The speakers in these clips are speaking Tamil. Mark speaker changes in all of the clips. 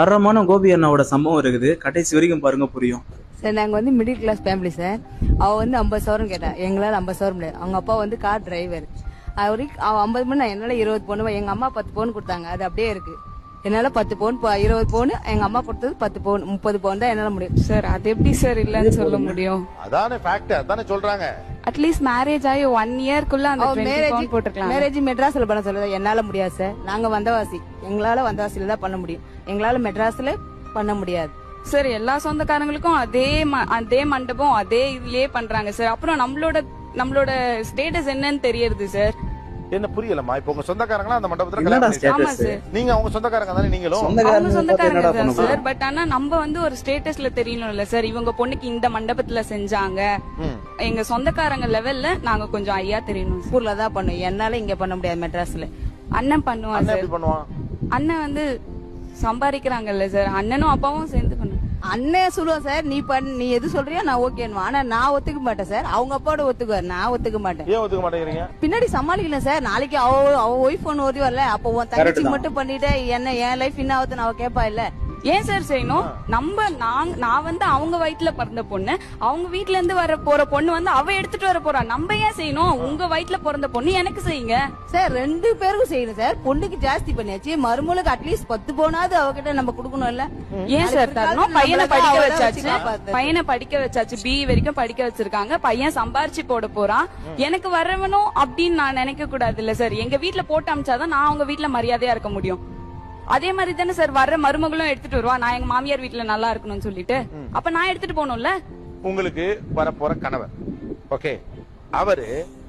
Speaker 1: தரமான கோபி அண்ணாவோட சம்பவம் இருக்குது. கடைசி வரைக்கும் பாருங்க, புரியும்.
Speaker 2: சார் நாங்க வந்து மிடில் கிளாஸ் ஃபேமிலி சார். அவ வந்து 50,000 கேட்டா, எங்களால 50,000 முடியாது. அவங்க அப்பா வந்து கார் டிரைவர். அவருக்கு அவ 50 பவுன், என்னால 20 பவுன். எங்க அம்மா 10 பவுன் கொடுத்தாங்க, அது அப்படியே இருக்கு. என்னால 10 பவுன் 20 பவுன், எங்க அம்மா கொடுத்தது 10 பவுன் 30 பவுன் தான் என்னால முடியும்
Speaker 3: சார். அது எப்படி சார் இல்லன்னு சொல்ல முடியும்?
Speaker 4: அதானே ஃபேக்ட், அதானே சொல்றாங்க.
Speaker 3: அட்லீஸ்ட் மேரேஜ் ஆகி 1 இயர்க்குள்ள அந்த 20 பவுன் போட்டுக்கலாம்.
Speaker 2: மேரேஜ் மெட்ராஸ்ல பண்ண சொல்லுது. என்னால முடியாது சார். நாங்க வந்தவாசி, எங்களால வந்தவாசியில தான் பண்ண முடியும். எங்களால மெட்ராஸ்ல பண்ண முடியாது
Speaker 3: சார். எல்லா சொந்தக்காரங்களுக்கும் அதே மண்டபம் அதே இதுலயே பண்றாங்க சார். அப்புறம் நம்மளோட ஸ்டேட்டஸ் என்னன்னு தெரியுது சார்.
Speaker 4: என்ன புரியலமா? இப்போ உங்க சொந்தக்காரங்களா அந்த மண்டபத்துல
Speaker 1: என்னடா
Speaker 4: கல்யாணம் பண்ணிருக்காங்க?
Speaker 3: ஆமா சார்.
Speaker 4: நீங்க அவங்க சொந்தக்காரங்க தானே? நீங்களும்
Speaker 3: அவங்க சொந்தக்காரங்க தான் சார். பட் ஆனா நம்ம வந்து ஒரு ஸ்டேட்டஸ்ல தெரியணும்ல சார். இவங்க பொண்ணுக்கு இந்த மண்டபத்துல செஞ்சாங்க, எங்க சொந்தக்காரங்க லெவல்ல நாங்க கொஞ்சம் ஐயா தெரியணும்.
Speaker 2: ஊர்ல தான் பண்ணும், என்னால இங்க பண்ண முடியாது மெட்ராஸ்ல.
Speaker 3: அண்ணன் பண்ணுவான்
Speaker 4: என்ன
Speaker 3: சார்.
Speaker 4: எப்படி பண்ணுவான்?
Speaker 3: அண்ணன் வந்து சம்பாதிக்கிறாங்கல்ல சார். அண்ணனும் அப்பாவும் சேர்ந்து பண்ணுவாங்க.
Speaker 2: அண்ணன் சொல்லுவான் சார், நீ எது சொல்றியோ நான் ஓகேன்னு. ஆனா நான் ஒத்துக்க மாட்டேன் சார். அவங்க அப்பாவோட ஒத்துக்குவார், நான் ஒத்துக்க மாட்டேன்.
Speaker 4: ஏன் ஒத்துக்க மாட்டேங்கிறீங்க?
Speaker 2: பின்னாடி சமாளிக்கலாம் சார். நாளைக்கு அவ ஒய்ஃப் ஒன்னு ஓடி வரல, அப்போ உன் தங்கச்சி மட்டும் பண்ணிட்டு என்ன என் லைஃப் என்ன ஆகுதுன்னு அவ கேப்பா இல்ல?
Speaker 3: ஏன் சார் செய்யணும்? நான் வந்து அவங்க வயிற்றுல பிறந்த பொண்ணு, அவங்க வீட்டுல இருந்து போற பொண்ணு வந்து அவ எடுத்துட்டு வர போறா. நம்ம ஏன் செய்யணும்? உங்க வயிற்றுல பிறந்த பொண்ணு எனக்கு செய்யுங்க
Speaker 2: சார். 2 பேருக்கும் செய்யணும் சார். பொண்ணுக்கு ஜாஸ்தி பண்ணியாச்சு, மருமலுக்கு அட்லீஸ்ட் 10 போனாவது அவகிட்ட நம்ம கொடுக்கணும் இல்ல?
Speaker 3: ஏன் சார் தரணும்? பையனை படிக்க வச்சாச்சு, பையனை படிக்க வச்சாச்சு, BE வரைக்கும் படிக்க வச்சிருக்காங்க. பையன் சம்பாரிச்சு போட போறான். எனக்கு வரவனும் அப்படின்னு நான் நினைக்க கூடாது இல்ல சார். எங்க வீட்டுல போட்டு அமிச்சாதான் நான் அவங்க வீட்டுல மரியாதையா இருக்க முடியும். அதே மாதிரி தானே சார் வர்ற மருமகளும் எடுத்துட்டு வருவா. நான் எங்க மாமியார் வீட்டுல நல்லா இருக்கணும்னு சொல்லிட்டு, அப்ப நான் எடுத்துட்டு போகணும்ல.
Speaker 4: உங்களுக்கு வரப்போற கணவர் ஓகே,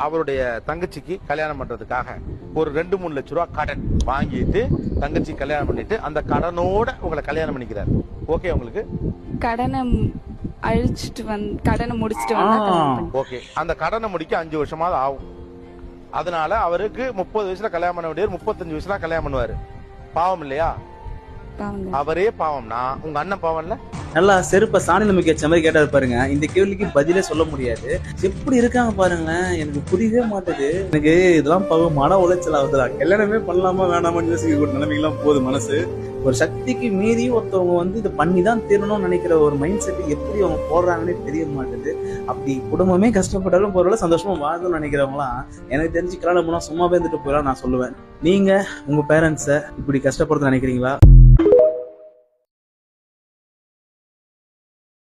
Speaker 4: அவருடைய தங்கச்சிக்கு கல்யாணம் பண்றதுக்காக ஒரு 2-3 லட்சம் ரூபாய் கடன் வாங்கிட்டு தங்கச்சி கல்யாணம் பண்ணிட்டு அந்த கடனோட உங்களை கல்யாணம் பண்ணிக்கிறாரு. ஓகே, உங்களுக்கு
Speaker 3: கடனை அழிச்சிட்டு கடனை முடிச்சிட்டு வந்தா
Speaker 4: ஓகே. அந்த கடனை முடிக்க 5 வருஷமாவது ஆகும். அதனால அவருக்கு 30 வயசுல கல்யாணம் பண்ண வேண்டியவர் 35 வயசுல கல்யாணம் பண்ணுவாரு. பாவம் இல்லையா? அவரே பாவம்னா உங்க அண்ணன் பாவம் இல்ல?
Speaker 1: நல்லா செருப்ப சாணி நமக்கு வச்ச மாதிரி கேட்டாரு பாருங்க. இந்த கேள்விக்கு பதிலே சொல்ல முடியாது. எப்படி இருக்காங்க பாருங்களேன், எனக்கு புரியவே மாட்டேது. எனக்கு இதெல்லாம் மன உளைச்சல் ஆகுதுடா. கல்யாணமே பண்ணலாமா வேணாமான்னு யோசிக்க நிலைமைக்கெல்லாம் போகுது மனசு. ஒரு சக்திக்கு மீறி ஒருத்தவங்க வந்து இதை பண்ணிதான் தீரணும்னு நினைக்கிற ஒரு மைண்ட் செட் எப்படி அவங்க போடுறாங்கன்னே தெரிய மாட்டேது. அப்படி குடும்பமே கஷ்டப்பட்டாலும் போறவங்கள சந்தோஷமா வாழணும்னு நினைக்கிறவங்களாம் எனக்கு தெரிஞ்சு கல்யாணம் போனா சும்மாவே இருந்துட்டு போயிடலாம் நான் சொல்லுவேன். நீங்க உங்க பேரண்ட்ஸை இப்படி கஷ்டப்படுறது நினைக்கிறீங்களா?